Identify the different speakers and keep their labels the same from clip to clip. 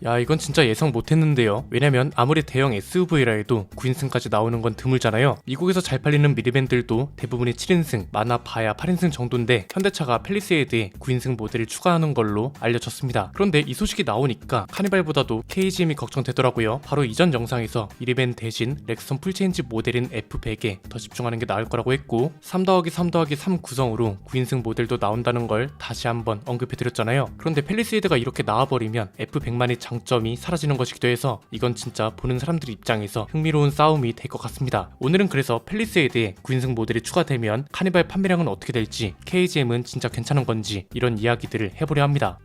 Speaker 1: 야, 이건 진짜 예상 못했는데요. 왜냐면 아무리 대형 SUV라 해도 9인승까지 나오는 건 드물잖아요. 미국에서 잘 팔리는 미니밴들도 대부분이 7인승, 많아 봐야 8인승 정도인데 현대차가 팰리세이드에 9인승 모델을 추가하는 걸로 알려졌습니다. 그런데 이 소식이 나오니까 카니발보다도 KGM이 걱정되더라고요. 바로 이전 영상에서 미니밴 대신 렉선 풀체인지 모델인 F100에 더 집중하는 게 나을 거라고 했고 3-3-3 구성으로 9인승 모델도 나온다는 걸 다시 한번 언급해드렸잖아요. 그런데 팰리세이드가 이렇게 나와버리면 F100만의 장점이 사라지는 것이기도 해서 이건 진짜 보는 사람들 입장에서 흥미로운 싸움이 될 것 같습니다. 오늘은 그래서 팰리세이드에 9인승 모델이 추가되면 카니발 판매량은 어떻게 될지, KGM은 진짜 괜찮은 건지 이런 이야기들을 해보려 합니다.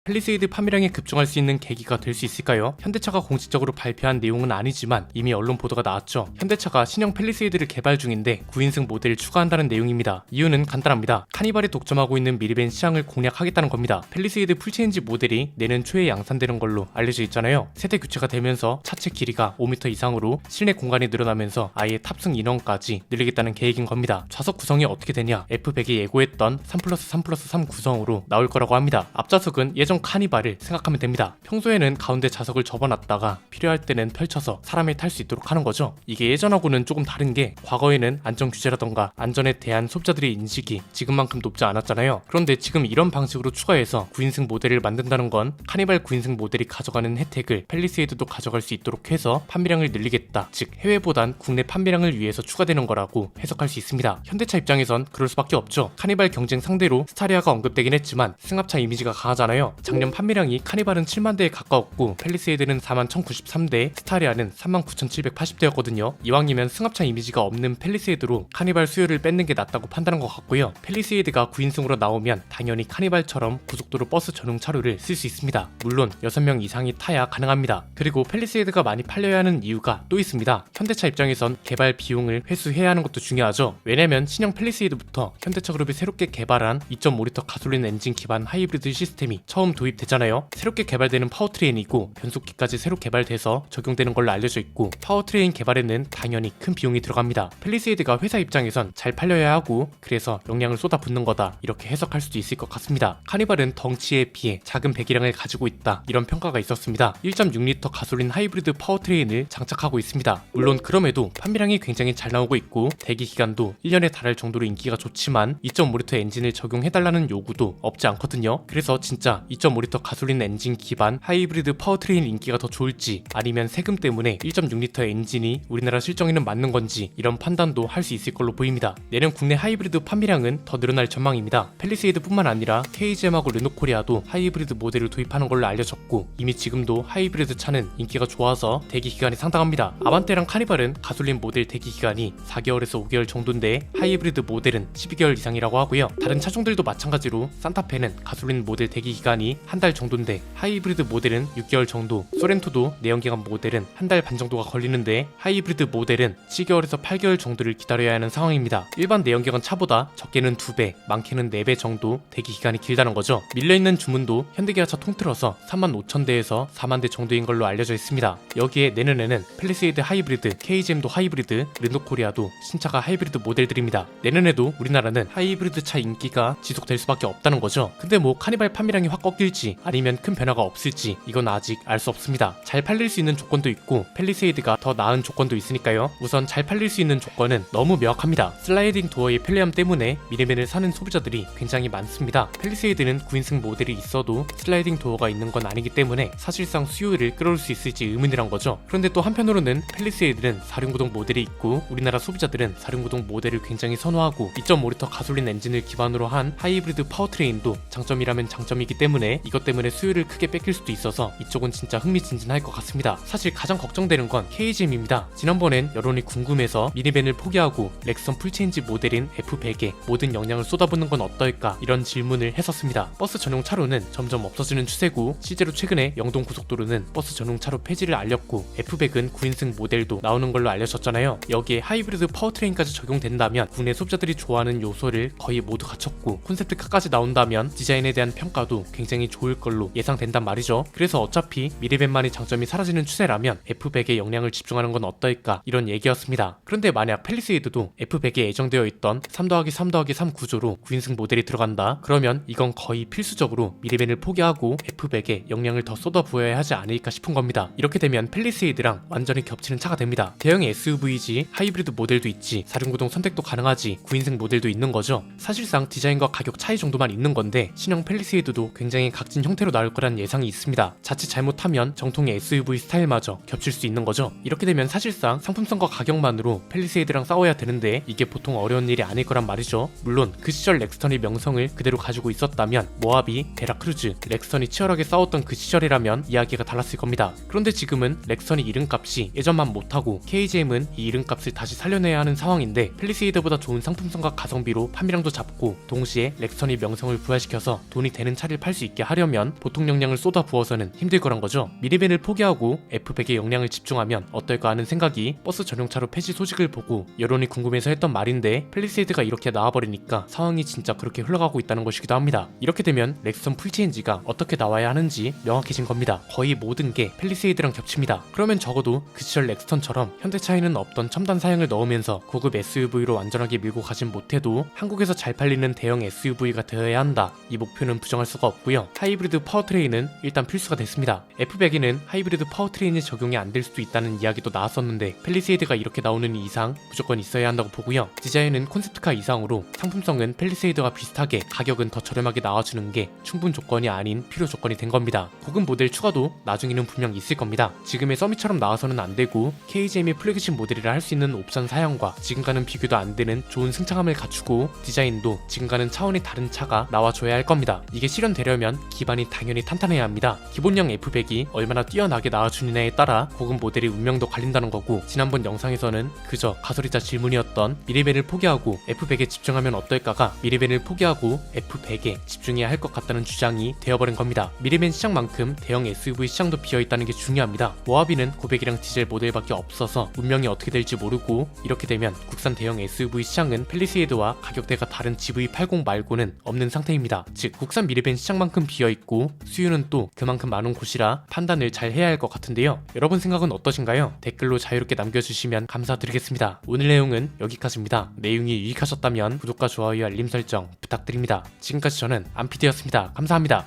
Speaker 1: 팰리세이드 판매량이 급증할 수 있는 계기가 될 수 있을까요? 현대차가 공식적으로 발표한 내용은 아니지만 이미 언론 보도가 나왔죠. 현대차가 신형 팰리세이드를 개발 중인데 9인승 모델을 추가한다는 내용입니다. 이유는 간단합니다. 카니발이 독점하고 있는 미니밴 시장을 공략하겠다는 겁니다. 팰리세이드 풀체인지 모델이 내년 초에 양산되는 걸로 알려져 있잖아요. 세대 교체가 되면서 차체 길이가 5m 이상으로 실내 공간이 늘어나면서 아예 탑승 인원까지 늘리겠다는 계획인 겁니다. 좌석 구성이 어떻게 되냐? F100이 예고했던 3+3+3 구성으로 나올 거라고 합니다. 앞좌석은 예전 카니발을 생각하면 됩니다. 평소에는 가운데 좌석을 접어놨다가 필요할 때는 펼쳐서 사람이 탈 수 있도록 하는 거죠. 이게 예전하고는 조금 다른 게 과거에는 안전 규제라던가 안전에 대한 소비자들의 인식이 지금만큼 높지 않았잖아요. 그런데 지금 이런 방식으로 추가해서 9인승 모델을 만든다는 건 카니발 9인승 모델이 가져가는 혜택을 팰리세이드도 가져갈 수 있도록 해서 판매량을 늘리겠다. 즉 해외보단 국내 판매량을 위해서 추가되는 거라고 해석할 수 있습니다. 현대차 입장에선 그럴 수밖에 없죠. 카니발 경쟁 상대로 스타리아가 언급되긴 했지만 승합차 이미지가 강하잖아요. 작년 판매량이 카니발은 7만 대에 가까웠고 팰리세이드는 4만 1093대, 스타리아는 3만 9780대였거든요. 이왕이면 승합차 이미지가 없는 팰리세이드로 카니발 수요를 뺏는 게 낫다고 판단한 것 같고요. 팰리세이드가 9인승으로 나오면 당연히 카니발처럼 고속도로 버스 전용 차로를 쓸 수 있습니다. 물론 6명 이상이 타야 가능합니다. 그리고 팰리세이드가 많이 팔려야 하는 이유가 또 있습니다. 현대차 입장에선 개발 비용을 회수해야 하는 것도 중요하죠. 왜냐면 신형 팰리세이드부터 현대차 그룹이 새롭게 개발한 2.5L 가솔린 엔진 기반 하이브리드 시스템이 처음 도입되잖아요. 새롭게 개발되는 파워트레인이고 변속기까지 새로 개발돼서 적용되는 걸로 알려져 있고 파워트레인 개발에는 당연히 큰 비용이 들어갑니다. 팰리세이드가 회사 입장에선 잘 팔려야 하고 그래서 역량을 쏟아붓는 거다 이렇게 해석할 수도 있을 것 같습니다. 카니발은 덩치에 비해 작은 배기량을 가지고 있다 이런 평가가 있었습니다. 1.6L 가솔린 하이브리드 파워트레인을 장착하고 있습니다. 물론 그럼에도 판매량이 굉장히 잘 나오고 있고 대기 기간도 1년에 달할 정도로 인기가 좋지만 2.5L 엔진을 적용해달라는 요구도 없지 않거든요. 그래서 진짜 2.5L 가솔린 엔진 기반 하이브리드 파워트레인 인기가 더 좋을지 아니면 세금 때문에 1.6L 엔진이 우리나라 실정에는 맞는 건지 이런 판단도 할 수 있을 걸로 보입니다. 내년 국내 하이브리드 판매량은 더 늘어날 전망입니다. 팰리세이드 뿐만 아니라 KGM하고 르노코리아도 하이브리드 모델을 도입하는 걸로 알려졌고 이미 지금도 하이브리드 차는 인기가 좋아서 대기 기간이 상당합니다. 아반떼랑 카니발은 가솔린 모델 대기 기간이 4개월에서 5개월 정도인데 하이브리드 모델은 12개월 이상이라고 하고요. 다른 차종들도 마찬가지로 산타페는 가솔린 모델 대기 기간이 한 달 정도인데 하이브리드 모델은 6개월 정도, 소렌토도 내연기관 모델은 한 달 반 정도가 걸리는데 하이브리드 모델은 7개월에서 8개월 정도를 기다려야 하는 상황입니다. 일반 내연기관 차보다 적게는 2배, 많게는 4배 정도 대기 기간이 길다는 거죠. 밀려있는 주문도 현대기아차 통틀어서 35,000대에서 4만 대 정도인 걸로 알려져 있습니다. 여기에 내년에는 팰리세이드 하이브리드, KGM도 하이브리드, 르노코리아도 신차가 하이브리드 모델들입니다. 내년에도 우리나라는 하이브리드 차 인기가 지속될 수밖에 없다는 거죠. 근데 뭐 카니발 판매량이 확 꺾일지 아니면 큰 변화가 없을지 이건 아직 알 수 없습니다. 잘 팔릴 수 있는 조건도 있고 팰리세이드가 더 나은 조건도 있으니까요. 우선 잘 팔릴 수 있는 조건은 너무 명확합니다. 슬라이딩 도어의 편리함 때문에 미니밴을 사는 소비자들이 굉장히 많습니다. 팰리세이드는 9인승 모델이 있어도 슬라이딩 도어가 있는 건 아니기 때문에 사실상 수요를 끌어올 수 있을지 의문이란 거죠. 그런데 또 한편으로는 팰리세이드는 4륜구동 모델이 있고 우리나라 소비자들은 4륜구동 모델을 굉장히 선호하고 2.5L 가솔린 엔진을 기반으로 한 하이브리드 파워트레인도 장점이라면 장점이기 때문에 이것 때문에 수요를 크게 뺏길 수도 있어서 이쪽은 진짜 흥미진진할 것 같습니다. 사실 가장 걱정되는 건 KGM입니다. 지난번엔 여론이 궁금해서 미니밴을 포기하고 렉선 풀체인지 모델인 F100에 모든 역량을 쏟아붓는 건 어떨까 이런 질문을 했었습니다. 버스 전용 차로는 점점 없어지는 추세고 실제로 최근에 영동 고속도로는 버스 전용 차로 폐지를 알렸고 F100은 9인승 모델도 나오는 걸로 알려졌잖아요. 여기에 하이브리드 파워트레인까지 적용된다면 국내 소비자들이 좋아하는 요소를 거의 모두 갖췄고 콘셉트카까지 나온다면 디자인에 대한 평가도 굉장히 굉장히 좋을 걸로 예상된단 말이죠. 그래서 어차피 미래밴만이 장점이 사라지는 추세라면 F100에 역량을 집중하는 건 어떨까 이런 얘기였습니다. 그런데 만약 팰리세이드도 F100에 예정되어 있던 3-3-3 구조로 9인승 모델이 들어간다? 그러면 이건 거의 필수적으로 미래밴을 포기하고 F100에 역량을 더 쏟아부어야 하지 않을까 싶은 겁니다. 이렇게 되면 팰리세이드랑 완전히 겹치는 차가 됩니다. 대형 SUV지, 하이브리드 모델도 있지, 4륜구동 선택도 가능하지, 9인승 모델도 있는 거죠. 사실상 디자인과 가격 차이 정도만 있는 건데 신형 팰리세이드도 굉장히 각진 형태로 나올 거란 예상이 있습니다. 자칫 잘못하면 정통의 SUV 스타일마저 겹칠 수 있는 거죠. 이렇게 되면 사실상 상품성과 가격만으로 팰리세이드랑 싸워야 되는데 이게 보통 어려운 일이 아닐 거란 말이죠. 물론 그 시절 렉스턴의 명성을 그대로 가지고 있었다면 모하비, 베라크루즈, 렉스턴이 치열하게 싸웠던 그 시절이라면 이야기가 달랐을 겁니다. 그런데 지금은 렉스턴이 이름값이 예전만 못하고 KGM은 이 이름값을 다시 살려내야 하는 상황인데 팰리세이드보다 좋은 상품성과 가성비로 판매량도 잡고 동시에 렉스턴이 명성을 부활시켜서 돈이 되는 차를 팔 수 있게 하려면 보통 역량을 쏟아 부어서는 힘들 거란 거죠. 미니밴을 포기하고 F100의 역량을 집중하면 어떨까 하는 생각이 버스 전용차로 폐지 소식을 보고 여론이 궁금해서 했던 말인데 팰리세이드가 이렇게 나와버리니까 상황이 진짜 그렇게 흘러가고 있다는 것이기도 합니다. 이렇게 되면 렉스턴 풀체인지가 어떻게 나와야 하는지 명확해진 겁니다. 거의 모든 게 팰리세이드랑 겹칩니다. 그러면 적어도 그 시절 렉스턴처럼 현대차에는 없던 첨단 사양을 넣으면서 고급 SUV로 완전하게 밀고 가진 못해도 한국에서 잘 팔리는 대형 SUV가 되어야 한다. 이 목표는 부정할 수가 없고요. 하이브리드 파워트레인은 일단 필수가 됐습니다. F100에는 하이브리드 파워트레인이 적용이 안 될 수도 있다는 이야기도 나왔었는데 팰리세이드가 이렇게 나오는 이상 무조건 있어야 한다고 보고요. 디자인은 콘셉트카 이상으로 상품성은 팰리세이드와 비슷하게 가격은 더 저렴하게 나와주는 게 충분 조건이 아닌 필요 조건이 된 겁니다. 고급 모델 추가도 나중에는 분명 있을 겁니다. 지금의 서밋처럼 나와서는 안 되고 KGM의 플래그십 모델이라 할 수 있는 옵션 사양과 지금과는 비교도 안 되는 좋은 승차감을 갖추고 디자인도 지금과는 차원이 다른 차가 나와줘야 할 겁니다. 이게 실현되려면 기반이 당연히 탄탄해야 합니다. 기본형 F100이 얼마나 뛰어나게 나와주느냐에 따라 고급 모델의 운명도 갈린다는 거고 지난번 영상에서는 그저 가소리자 질문이었던 미래밴을 포기하고 F100에 집중하면 어떨까가 미래밴을 포기하고 F100에 집중해야 할 것 같다는 주장이 되어버린 겁니다. 미래밴 시장만큼 대형 SUV 시장도 비어있다는 게 중요합니다. 모하비는 고백이랑 디젤 모델밖에 없어서 운명이 어떻게 될지 모르고 이렇게 되면 국산 대형 SUV 시장은 팰리세이드와 가격대가 다른 GV80 말고는 없는 상태입니다. 즉 국산 미래밴 시장만큼 비어있고 수요는 또 그만큼 많은 곳이라 판단을 잘 해야 할 것 같은데요. 여러분 생각은 어떠신가요? 댓글로 자유롭게 남겨주시면 감사드리겠습니다. 오늘 내용은 여기까지입니다. 내용이 유익하셨다면 구독과 좋아요 알림 설정 부탁드립니다. 지금까지 저는 안피디였습니다. 감사합니다.